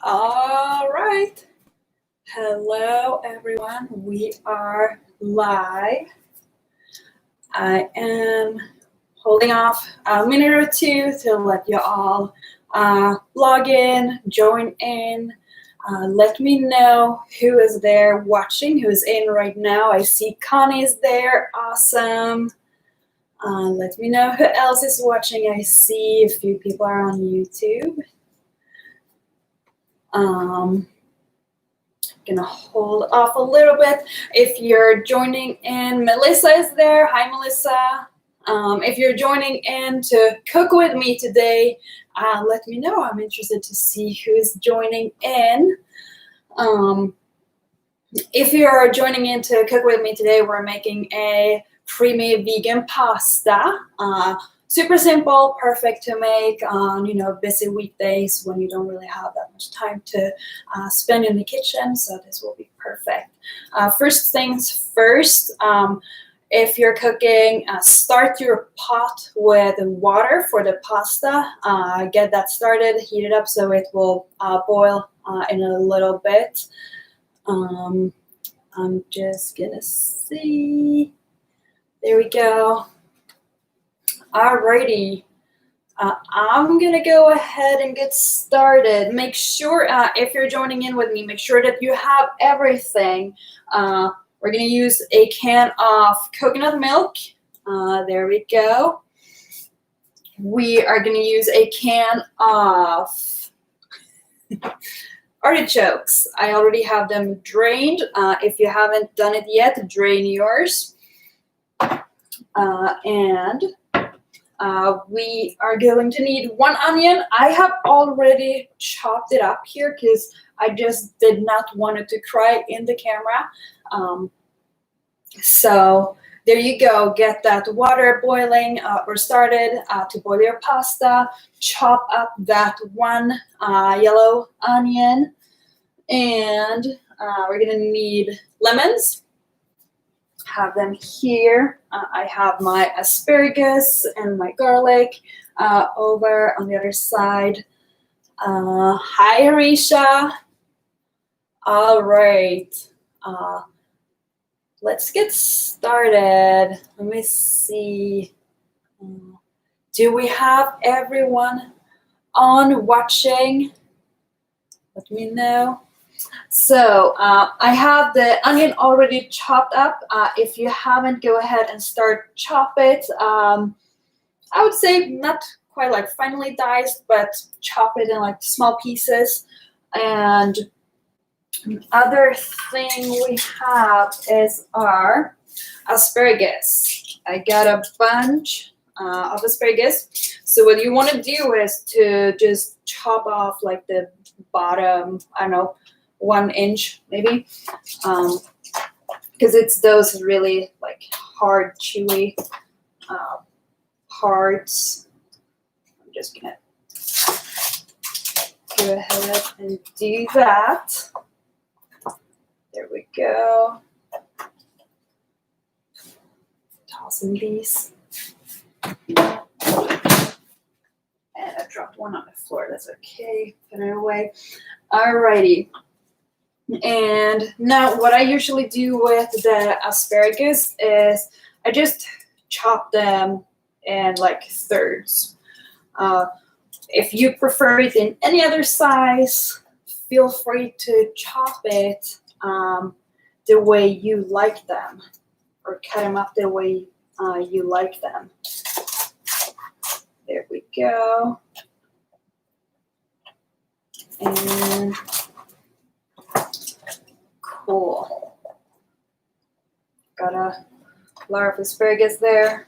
All right. Hello, everyone. We are live. I am holding off a minute or two to let you all log in, join in. Let me know who is there watching, who's in right now. I see Connie's there. Awesome. Let me know who else is watching. I see a few people are on YouTube. Gonna hold off a little bit. If you're joining in, Melissa is there. Hi, Melissa. If you're joining in to cook with me today, let me know. I'm interested to see who's joining in. If you're joining in to cook with me today, we're making a creamy vegan pasta. Super simple, perfect to make on busy weekdays when you don't really have that much time to spend in the kitchen. So this will be perfect. First things first, if you're cooking, start your pot with water for the pasta. Get that started, heat it up so it will boil in a little bit. I'm just gonna see. There we go. Alrighty, I'm gonna go ahead and get started. Make sure, if you're joining in with me, make sure that you have everything. We're gonna use a can of coconut milk. There we go. We are gonna use a can of artichokes. I already have them drained. If you haven't done it yet, drain yours. We are going to need 1 onion. I have already chopped it up here because I just did not want it to cry in the camera. So there you go. Get that water boiling or started to boil your pasta. Chop up that 1 yellow onion. And we're going to need lemons. Have them here. I have my asparagus and my garlic over on the other side. Hi, Arisha. All right. Let's get started. Let me see. Do we have everyone on watching? Let me know. So I have the onion already chopped up. If you haven't, go ahead and start chop it. I would say not quite like finely diced, but chop it in like small pieces. And other thing we have is our asparagus. I got a bunch of asparagus. So what you want to do is to just chop off like the bottom, I don't know, 1 inch maybe, because it's those really like hard, chewy parts. I'm just gonna go ahead and do that. There we go. Tossing these. And I dropped one on the floor. That's okay. Put it away. Alrighty. And now what I usually do with the asparagus is I just chop them in like thirds. If you prefer it in any other size, feel free to chop it the way you like them, or cut them up the way you like them. There we go. And cool. Got a lot of asparagus there.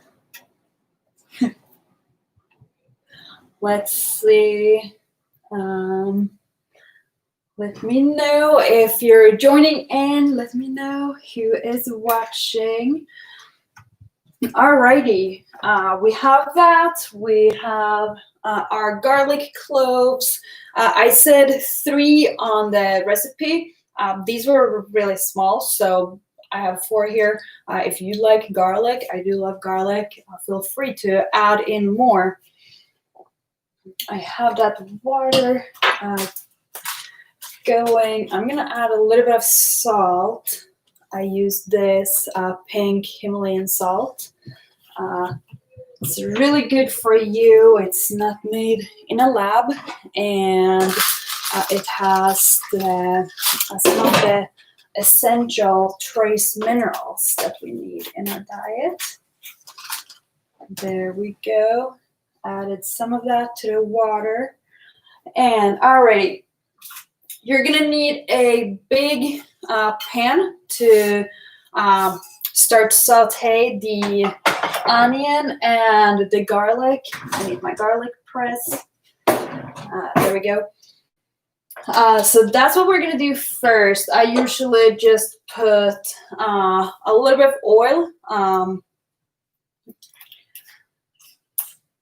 Let's see. Let me know if you're joining in. Let me know who is watching. Alrighty. We have that. We have our garlic cloves. I said 3 on the recipe. These were really small, so I have 4 here. If you like garlic, I do love garlic. Feel free to add in more. I have that water going. I'm gonna add a little bit of salt. I use this pink Himalayan salt. It's really good for you. It's not made in a lab, and it has some of the essential trace minerals that we need in our diet. There we go. Added some of that to the water. And alrighty, you're gonna need a big pan to start saute the onion and the garlic. I need my garlic press. There we go. So that's what we're gonna do first. I usually just put a little bit of oil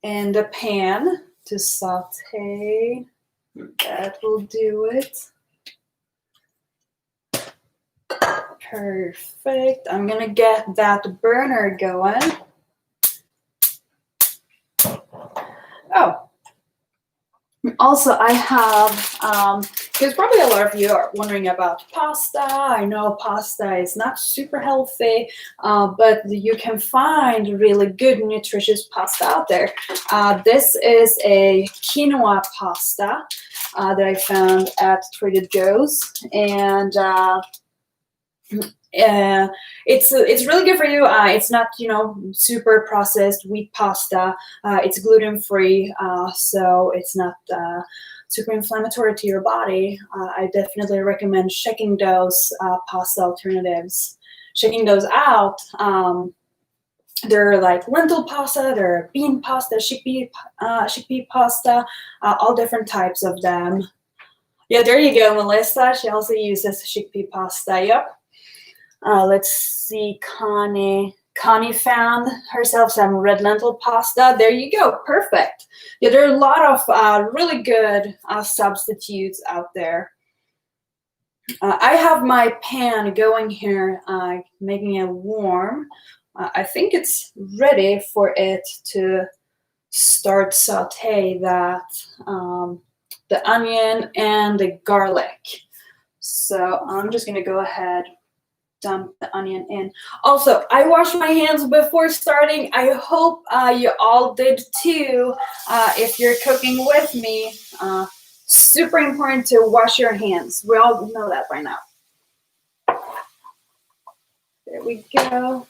in the pan to saute. That will do it. Perfect. I'm gonna get that burner going. Oh, also I have, because probably a lot of you are wondering about pasta. I know pasta is not super healthy, but you can find really good nutritious pasta out there. This is a quinoa pasta that I found at Trader Joe's, and it's really good for you. It's not, super processed wheat pasta. It's gluten free, so it's not super inflammatory to your body. I definitely recommend checking those pasta alternatives, checking those out. They're like lentil pasta, they're bean pasta, chickpea pasta, all different types of them. Yeah, there you go, Melissa. She also uses chickpea pasta. Yep. Let's see, Connie found herself some red lentil pasta. There you go, perfect. Yeah, there are a lot of really good substitutes out there. I have my pan going here, making it warm. I think it's ready for it to start saute that, the onion and the garlic. So I'm just gonna go ahead, dump the onion in. Also, I washed my hands before starting. I hope you all did too. If you're cooking with me, super important to wash your hands. We all know that by now. There we go.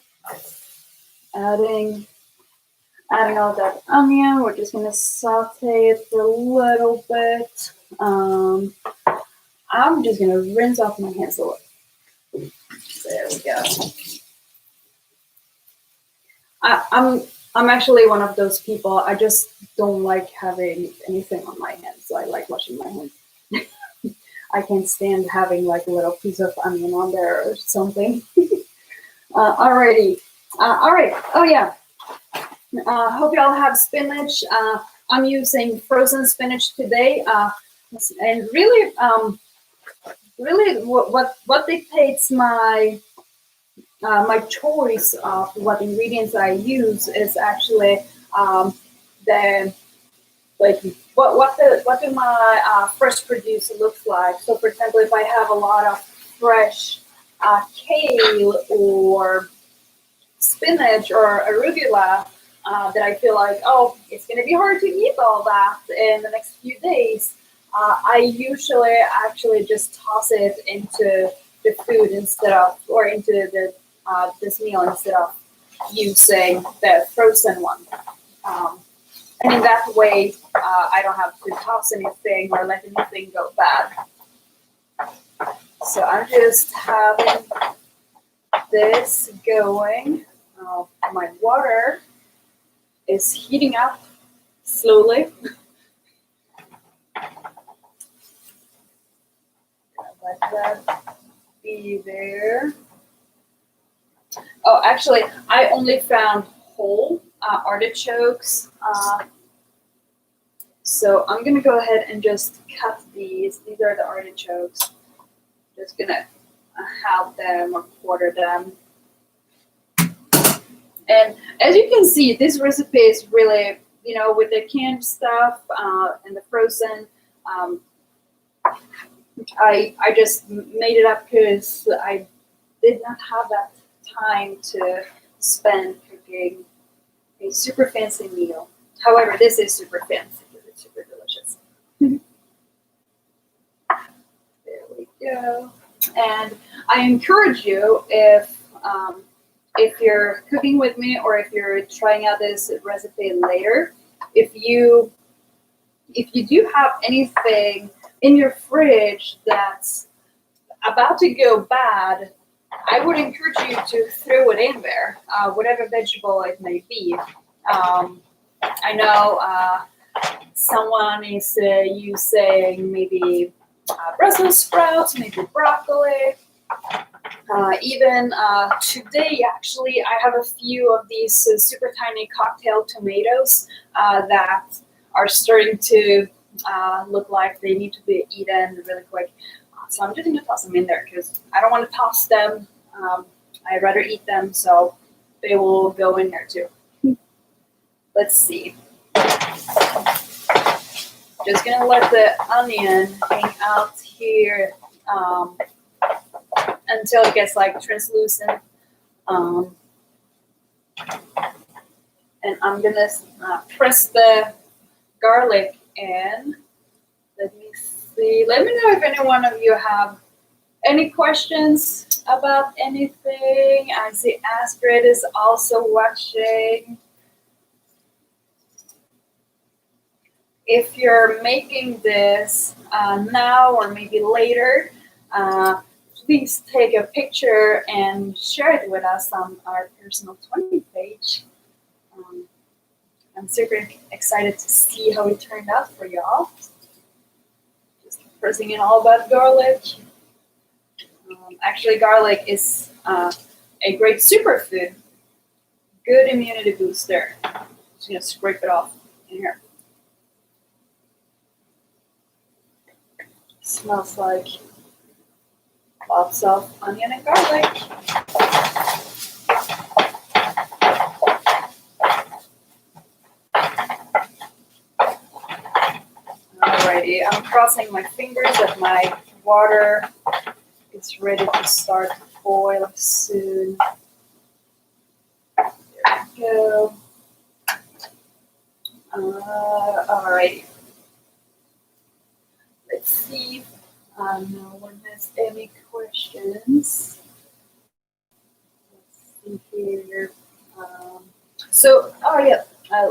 Adding all that onion. We're just gonna saute it for a little bit. I'm just gonna rinse off my hands a little. There we go. I'm actually one of those people. I just don't like having anything on my hands, so I like washing my hands. I can't stand having like a little piece of onion on there or something. Alrighty. All right. Oh yeah. Hope y'all have spinach. I'm using frozen spinach today, and really, what dictates my my choice of what ingredients I use is actually what do my fresh produce looks like. So for example, if I have a lot of fresh kale or spinach or arugula that I feel like, oh, it's going to be hard to eat all that in the next few days, I usually actually just toss it into the food or into the this meal instead of using the frozen one. And in that way, I don't have to toss anything or let anything go bad. So I'm just having this going. My water is heating up slowly. Let that be there. Oh, actually, I only found whole artichokes. So I'm going to go ahead and just cut these. These are the artichokes. Just going to halve them or quarter them. And as you can see, this recipe is really, with the canned stuff and the frozen, I just made it up because I did not have that time to spend cooking a super fancy meal. However, this is super fancy because it's super delicious. There we go. And I encourage you, if you're cooking with me or if you're trying out this recipe later, if you do have anything in your fridge that's about to go bad, I would encourage you to throw it in there, whatever vegetable it may be. I know someone is using maybe Brussels sprouts, maybe broccoli. Even today, actually, I have a few of these super tiny cocktail tomatoes that are starting to look like they need to be eaten really quick. So I'm just going to toss them in there because I don't want to toss them. I'd rather eat them, so they will go in there too. Let's see. Just going to let the onion hang out here until it gets like translucent. And I'm going to press the garlic in. Let me see. Let me know if any one of you have any questions about anything. I see Astrid is also watching. If you're making this now or maybe later, please take a picture and share it with us on our personal 20 page. I'm super excited to see how it turned out for y'all. Just pressing in all about garlic. Actually, garlic is a great superfood. Good immunity booster. Just gonna scrape it off in here. Smells like lots of onion and garlic. Alrighty, I'm crossing my fingers that my water is ready to start to boil soon. There we go. Alrighty. Let's see. No one has any questions. Let's see here.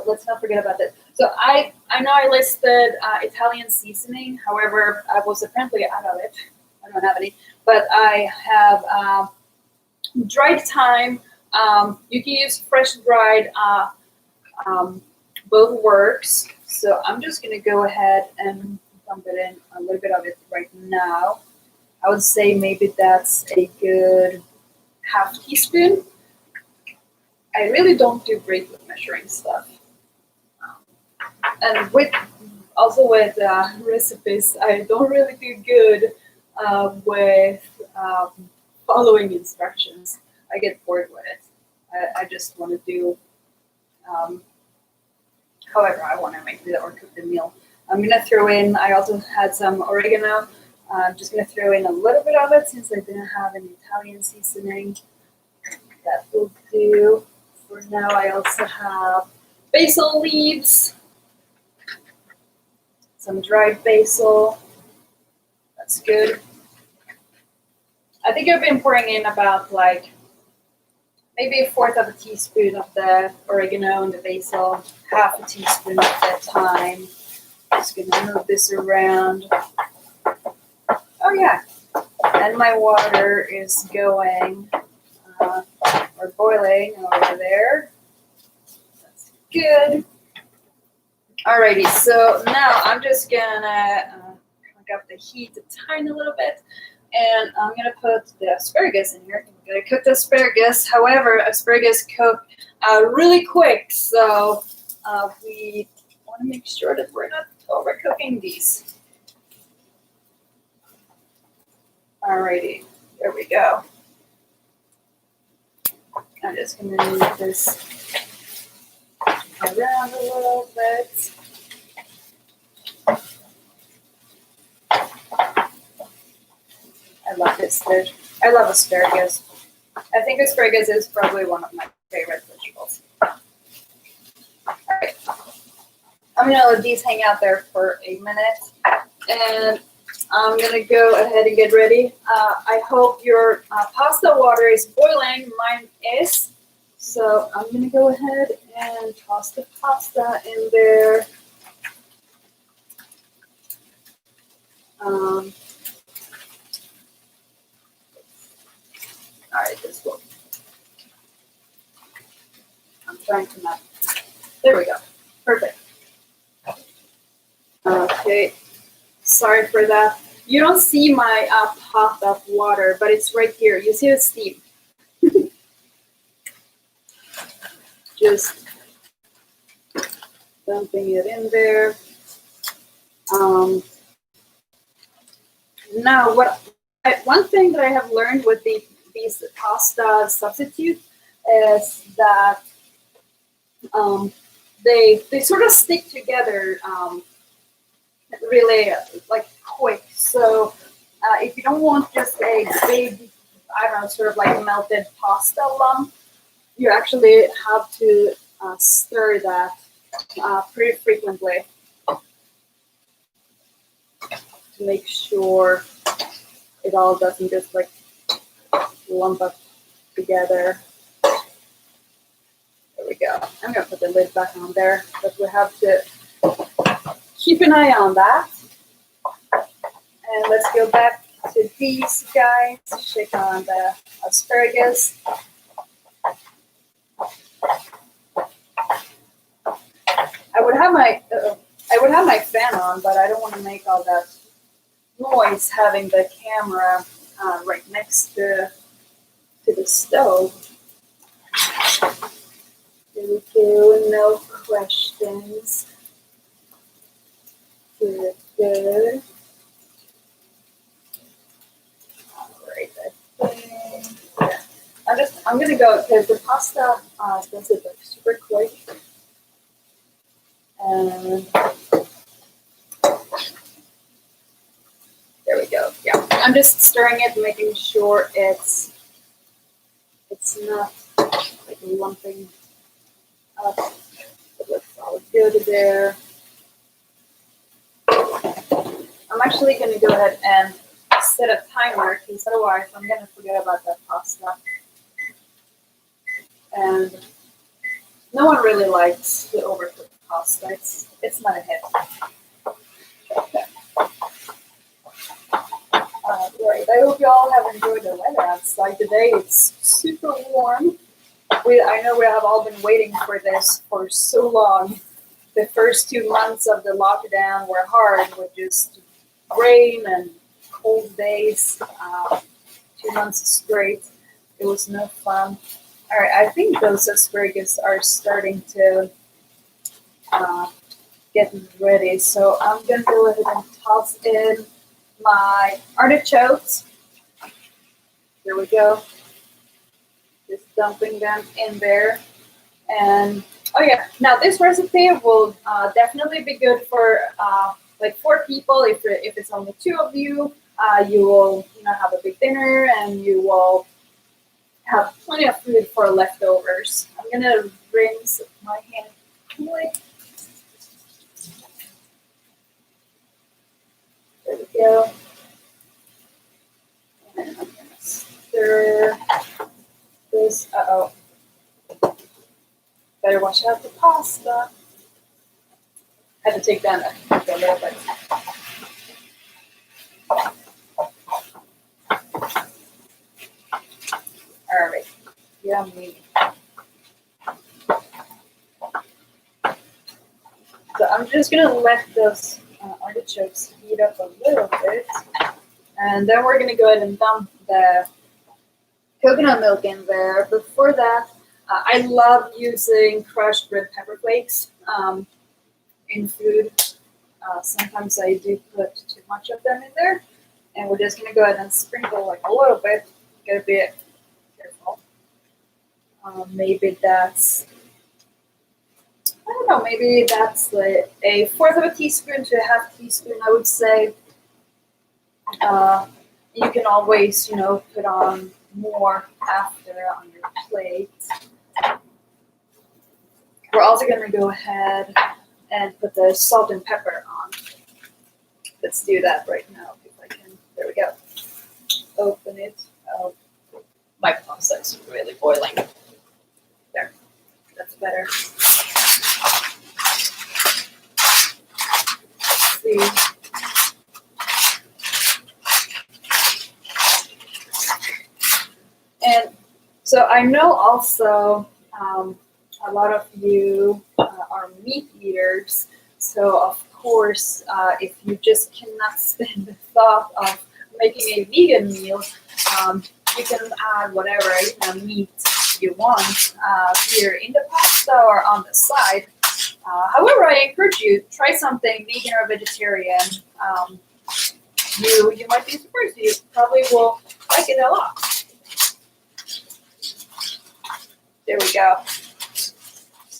Let's not forget about that. So I know I listed Italian seasoning. However, I was apparently out of it. I don't have any, but I have dried thyme. You can use fresh dried. Both works. So I'm just gonna go ahead and dump it in a little bit of it right now. I would say maybe that's a good half teaspoon. I really don't do great with measuring stuff. And with recipes, I don't really do good with following instructions. I get bored with it. I just want to do however I want to make it or cook the meal. I'm going to throw in, I also had some oregano. I'm just going to throw in a little bit of it since I didn't have an Italian seasoning. That will do. For now, I also have basil leaves. Some dried basil. That's good. I think I've been pouring in about like maybe 1/4 of a teaspoon of the oregano and the basil, 1/2 a teaspoon of the thyme. Just gonna move this around. Oh yeah, and my water is going or boiling over there. That's good. Alrighty, so now I'm just gonna crank up the heat a tiny little bit, and I'm gonna put the asparagus in here. I'm gonna cook the asparagus. However, asparagus cook really quick, so we want to make sure that we're not overcooking these. Alrighty, there we go. I'm just gonna move this around a little bit. good. I love asparagus. I think asparagus is probably one of my favorite vegetables. All right. I'm gonna let these hang out there for a minute, and I'm gonna go ahead and get ready. I hope your pasta water is boiling. Mine is. So I'm gonna go ahead and toss the pasta in there. All right, this will. I'm trying to not. There we go. Perfect. Okay. Sorry for that. You don't see my pot of water, but it's right here. You see the steam. Just dumping it in there. Now, one thing that I have learned with these pasta substitutes is that they sort of stick together really like quick. So if you don't want just a big, I don't know, sort of like melted pasta lump, you actually have to stir that pretty frequently to make sure it all doesn't just like lump up together. There we go. I'm gonna put the lid back on there, but we have to keep an eye on that. And let's go back to these guys. Shake on the asparagus. I would have my fan on, but I don't want to make all that noise having the camera right next to the stove. There we go. No questions. Good, good. All right, I think. Yeah. I'm gonna go because the pasta does it like super quick. And there we go. Yeah, I'm just stirring it, making sure it's not like lumping up. It looks all good there. I'm actually going to go ahead and set a timer because otherwise I'm going to forget about that pasta. And no one really likes the overcooked pasta. It's not a hit. Right. I hope you all have enjoyed the weather outside today. It's super warm. I know we have all been waiting for this for so long. The first 2 months of the lockdown were hard with just rain and cold days. 2 months straight. It was no fun. All right, I think those asparagus are starting to get ready. So I'm going to go ahead and toss in my artichokes. There we go. Just dumping them in there. And oh yeah, now this recipe will definitely be good for like 4 people. If it's only 2 of you, you will have a big dinner and you will have plenty of food for leftovers. I'm gonna rinse my hand quick. There we go. And I'm gonna stir this. Uh-oh. Better watch out the pasta. I had to take down a little bit. All right. Yummy. So I'm just gonna let those artichokes heat up a little bit, and then we're gonna go ahead and dump the coconut milk in there. Before that, I love using crushed red pepper flakes in food. Sometimes I do put too much of them in there, and we're just gonna go ahead and sprinkle like a little bit. Gotta be careful. Maybe that's, I don't know, maybe that's like a 1/4 of a teaspoon to a 1/2 teaspoon, I would say. You can always, you know, put on more after on your plate. We're also going to go ahead and put the salt and pepper on. Let's do that right now if I can. There we go. Open it. Oh, my pasta is really boiling. There. That's better. Let's see. And so I know also a lot of you are meat eaters. So of course, if you just cannot stand the thought of making a vegan meal, you can add whatever meat you want either in the pasta or on the side. However, I encourage you try something vegan or vegetarian. You might be surprised. You probably will like it a lot. There we go.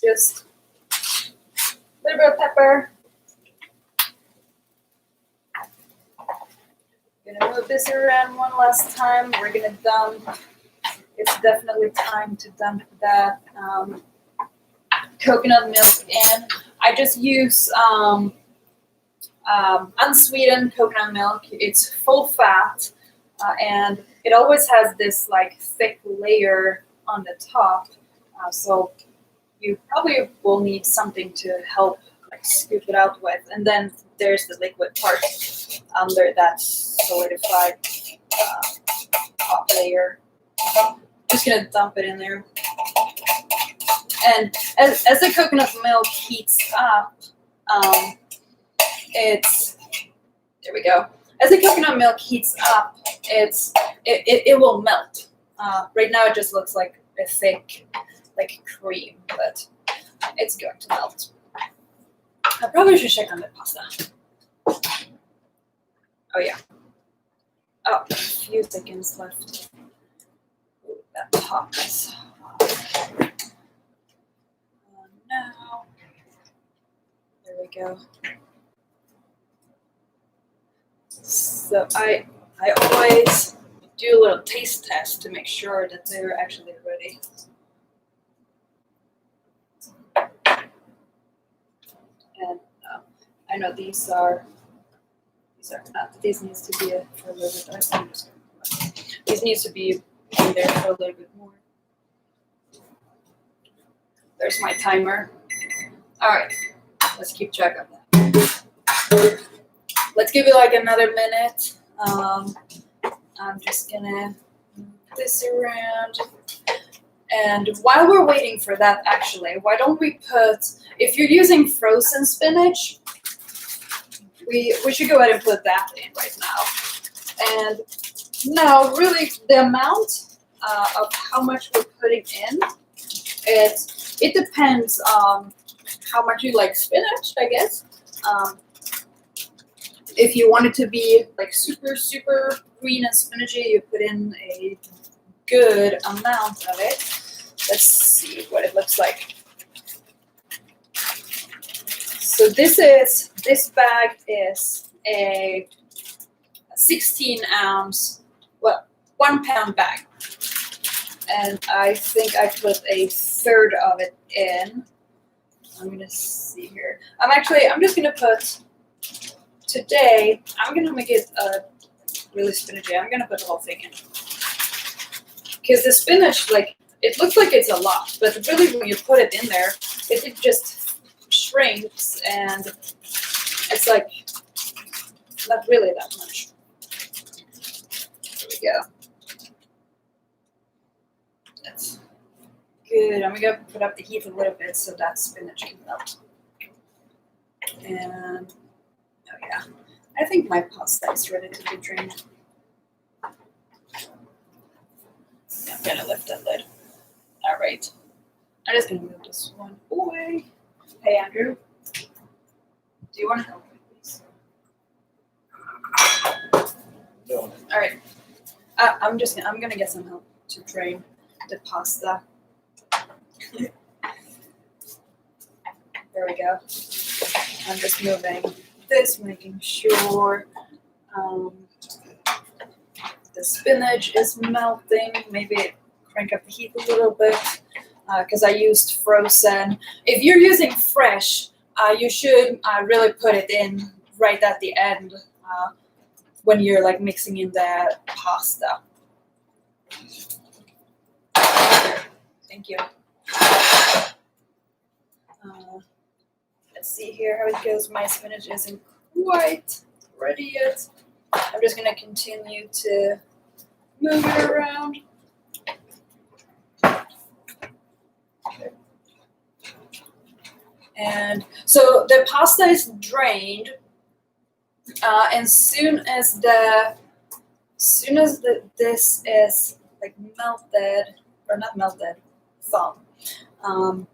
Just a little bit of pepper. Gonna move this around one last time. We're gonna dump. It's definitely time to dump that coconut milk in. I just use unsweetened coconut milk. It's full fat, and it always has this like thick layer on the top. So you probably will need something to help like scoop it out with. And then there's the liquid part under that solidified top layer. Just gonna dump it in there. And as the coconut milk heats up, there we go. As the coconut milk heats up, it will melt. Right now it just looks like a thick like cream, but it's going to melt. I probably should check on the pasta. Oh yeah. Oh, a few seconds left. Ooh, that top is hot. Now, there we go. So I always do a little taste test to make sure that they're actually ready. And I know these are not. These needs to be for a little bit. These needs to be in there for a little bit more. There's my timer. All right, let's keep track of that. Let's give it like another minute. I'm just gonna move this around. And while we're waiting for that, actually, why don't we put, if you're using frozen spinach, we should go ahead and put that in right now. And now, really, the amount of how much we're putting in, it depends on how much you like spinach, I guess. If you want it to be like super, super green and spinachy, you put in a good amount of it. Let's see what it looks like. So this bag is a 16-ounce, well, 1 pound bag. And I think I put a third of it in. I'm gonna see here. I'm just gonna put, today, I'm gonna make it really spinachy. I'm gonna put the whole thing in. Because the spinach, like, it looks like it's a lot, but really when you put it in there, it just shrinks and it's like not really that much. There we go. That's good. I'm gonna put up the heat a little bit so that spinach can melt. And oh yeah, I think my pasta is ready to be drained. I'm gonna lift that lid. All right. I'm just gonna move this one away. Hey Andrew, do you want to help me, please? No. All right. I'm gonna get some help to drain the pasta. There we go. I'm just moving this, making sure the spinach is melting. Maybe crank up the heat a little bit because I used frozen. If you're using fresh, you should really put it in right at the end when you're like mixing in the pasta. Thank you. Let's see here how it goes. My spinach isn't quite ready yet. I'm just gonna continue to move it around. And so the pasta is drained, and soon as this is like melted, or not melted, thawed, I'm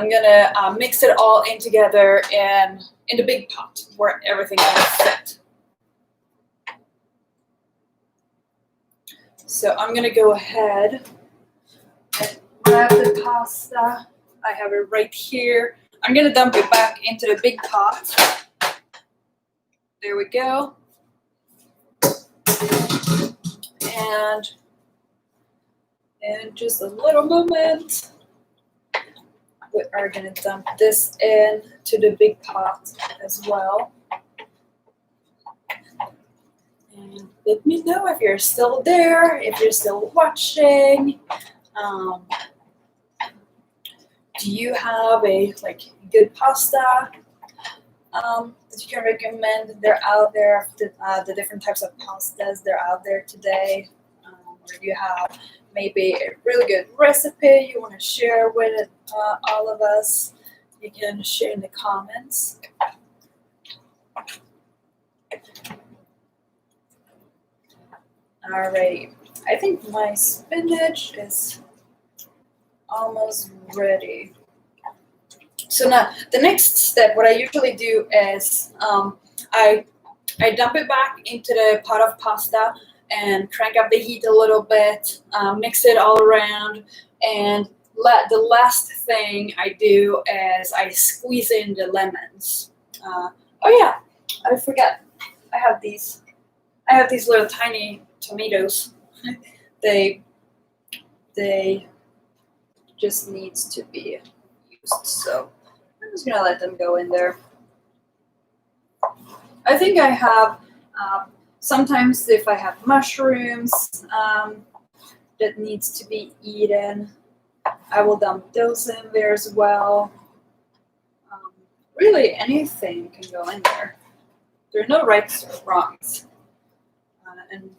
gonna mix it all in together in the big pot where everything can fit. So I'm gonna go ahead and grab the pasta. I have it right here. I'm gonna dump it back into the big pot. There we go. And in just a little moment, we are gonna dump this in to the big pot as well. And let me know if you're still there, if you're still watching. Do you have a good pasta that you can recommend? They're out there, the different types of pastas they're out there today. Or you have maybe a really good recipe you want to share with all of us, you can share in the comments. Alrighty, I think my spinach is almost ready. So now the next step, what I usually do is I dump it back into the pot of pasta and crank up the heat a little bit, mix it all around, and the last thing I do is I squeeze in the lemons. Oh yeah, I forgot. I have these little tiny tomatoes. They just needs to be used, so I'm just gonna let them go in there. I think I have sometimes if I have mushrooms that needs to be eaten, I will dump those in there as well. Really anything can go in there. There are no rights or wrongs, and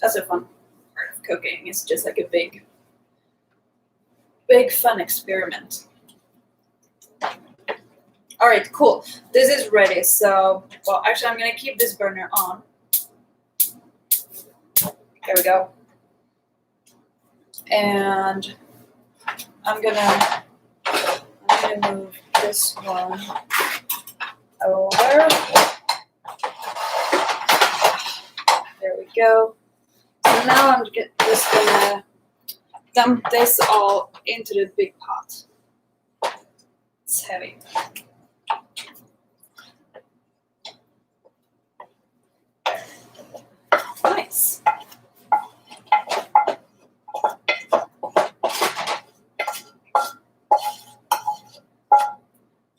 that's a fun part of cooking. It's just like a big fun experiment. All right, cool. This is ready. So, well, actually, I'm gonna keep this burner on. There we go. And I'm gonna move this one over. There we go. So now I'm just gonna dump this all into the big pot. It's heavy. Nice.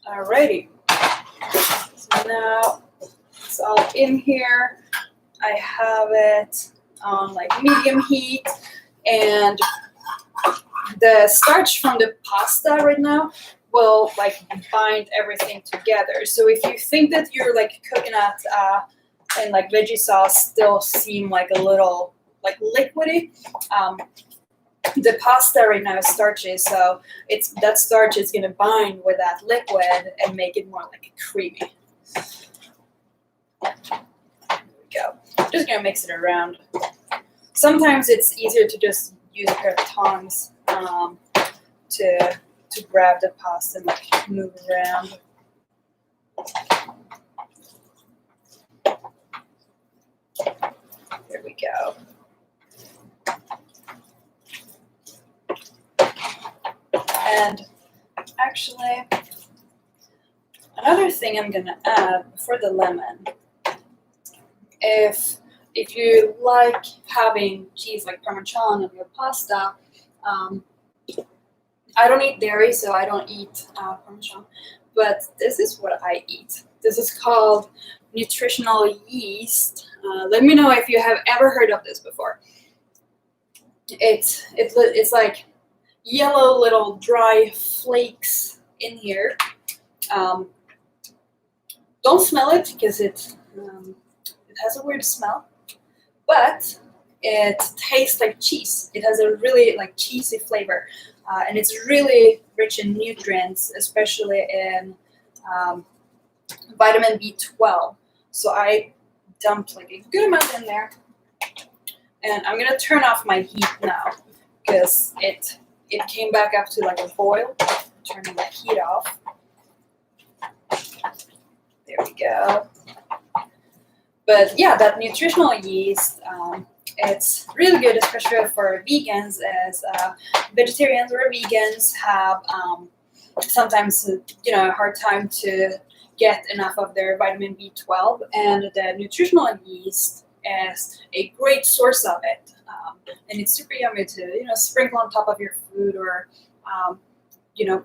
Alrighty. So now it's all in here. I have it on like medium heat, and the starch from the pasta right now will like bind everything together. So if you think that your like coconut and like veggie sauce still seem like a little like liquidy, the pasta right now is starchy, so that starch is gonna bind with that liquid and make it more like creamy. There we go. Just gonna mix it around. Sometimes it's easier to just use a pair of tongs to grab the pasta and like move around. There we go. And actually, another thing I'm gonna add for the lemon, if if you like having cheese like Parmesan on your pasta, I don't eat dairy, so I don't eat Parmesan, but this is what I eat. This is called nutritional yeast. Let me know if you have ever heard of this before. It's like yellow little dry flakes in here. Don't smell it because it has a weird smell, but it tastes like cheese. It has a really like cheesy flavor, and it's really rich in nutrients, especially in vitamin B12. So I dumped like a good amount in there, and I'm gonna turn off my heat now because it came back up to like a boil. Turning the heat off. There we go. But yeah, that nutritional yeast, it's really good, especially for vegans, as vegetarians or vegans have sometimes a hard time to get enough of their vitamin B12, and the nutritional yeast is a great source of it. And it's super yummy to sprinkle on top of your food, or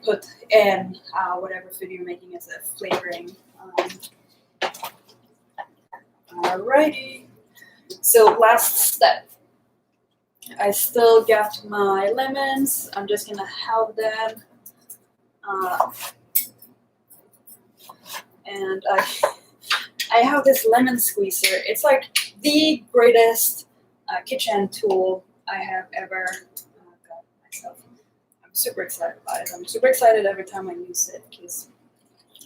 put in whatever food you're making as a flavoring. Alrighty. So last step. I still got my lemons. I'm just gonna have them. And I have this lemon squeezer. It's like the greatest kitchen tool I have ever got myself. I'm super excited about it. I'm super excited every time I use it because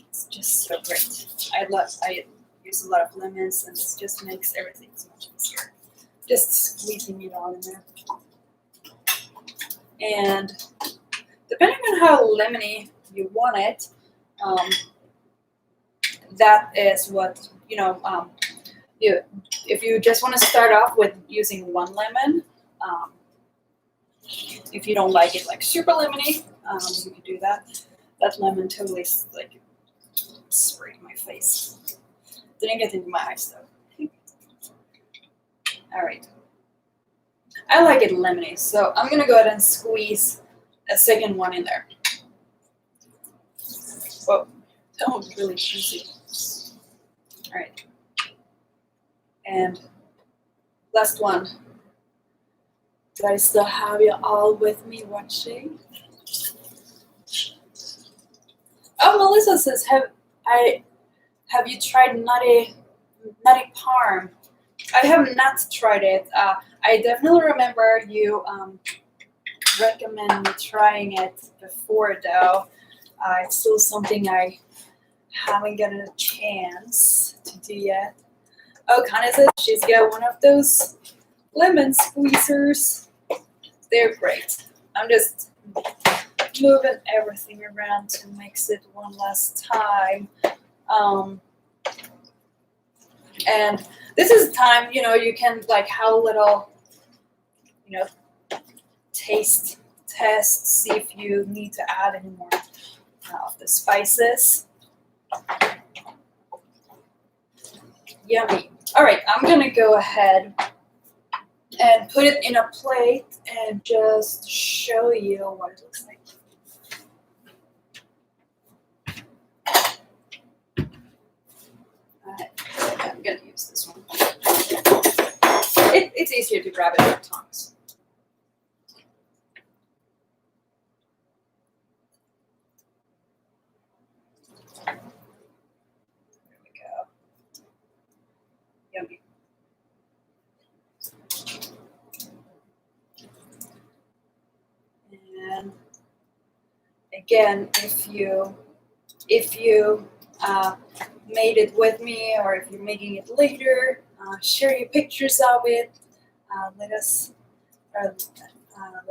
it's just so great. I use a lot of lemons, and it just makes everything so much easier. Just squeezing it all in there. And depending on how lemony you want it, that is what, if you just want to start off with using one lemon, if you don't like it like super lemony, you can do that. That lemon totally like sprayed my face. Didn't get into my eyes though. All right. I like it lemony, so I'm gonna go ahead and squeeze a second one in there. Whoa, that was really juicy. All right. And last one. Do I still have you all with me watching? Oh, Melissa says, have you tried nutty parm? I have not tried it. I definitely remember you recommend me trying it before, though. It's still something I haven't gotten a chance to do yet. Oh, Connie says she's got one of those lemon squeezers. They're great. I'm just moving everything around to mix it one last time. And this is the time, you can like have a little, taste test, see if you need to add any more of the spices. Yummy. All right, I'm gonna go ahead and put it in a plate and just show you what it looks like. I'm gonna use this one. It's easier to grab it with tongs. There we go. Yummy. And again, if you made it with me, or if you're making it later, share your pictures of it. Let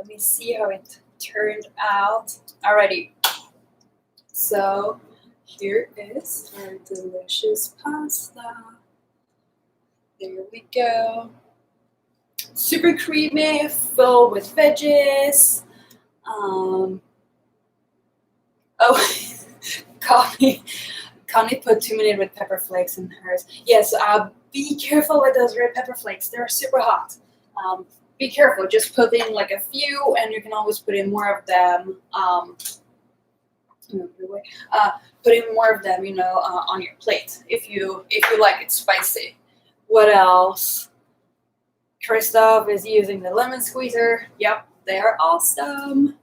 me see how it turned out. Alrighty. So here is our delicious pasta. There we go. Super creamy, full with veggies. Connie put 2 minutes red pepper flakes in hers. Yes, be careful with those red pepper flakes. They're super hot. Be careful. Just put in like a few, and you can always put in more of them. Put in more of them, on your plate if you like it spicy. What else? Christoph is using the lemon squeezer. Yep, they're awesome.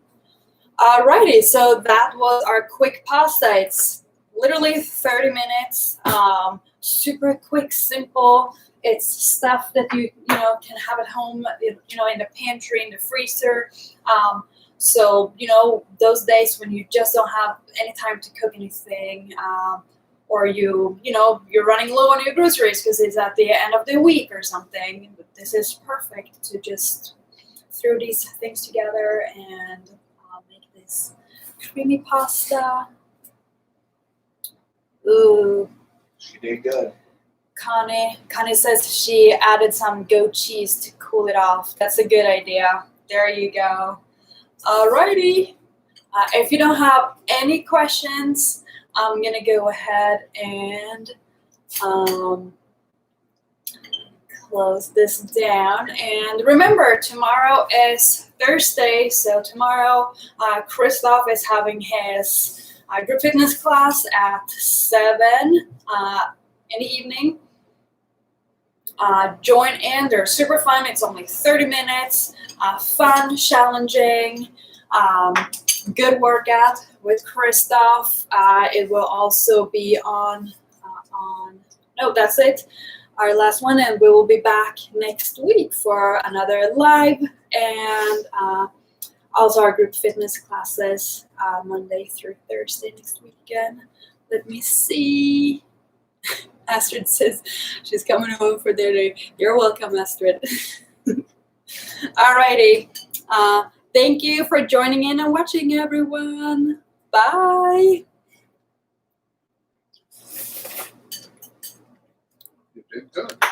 Alrighty, so that was our quick pasta. It's literally 30 minutes. Super quick, simple. It's stuff that you can have at home, in the pantry, in the freezer. So those days when you just don't have any time to cook anything, or you're running low on your groceries because it's at the end of the week or something. This is perfect to just throw these things together and make this creamy pasta. Ooh. She did good. Connie says she added some goat cheese to cool it off. That's a good idea. There you go. Alrighty. If you don't have any questions, I'm gonna go ahead and close this down. And remember, tomorrow is Thursday, so tomorrow Christoph is having his group fitness class at 7 in the evening. Join in. They're super fun. It's only 30 minutes. Fun, challenging, good workout with Christoph. It will also be on. No, that's it. Our last one, and we will be back next week for another live and also our group fitness classes Monday through Thursday next week again. Let me see. Astrid says she's coming home for dinner. You're welcome, Astrid. Alrighty. Thank you for joining in and watching, everyone. Bye. You did good.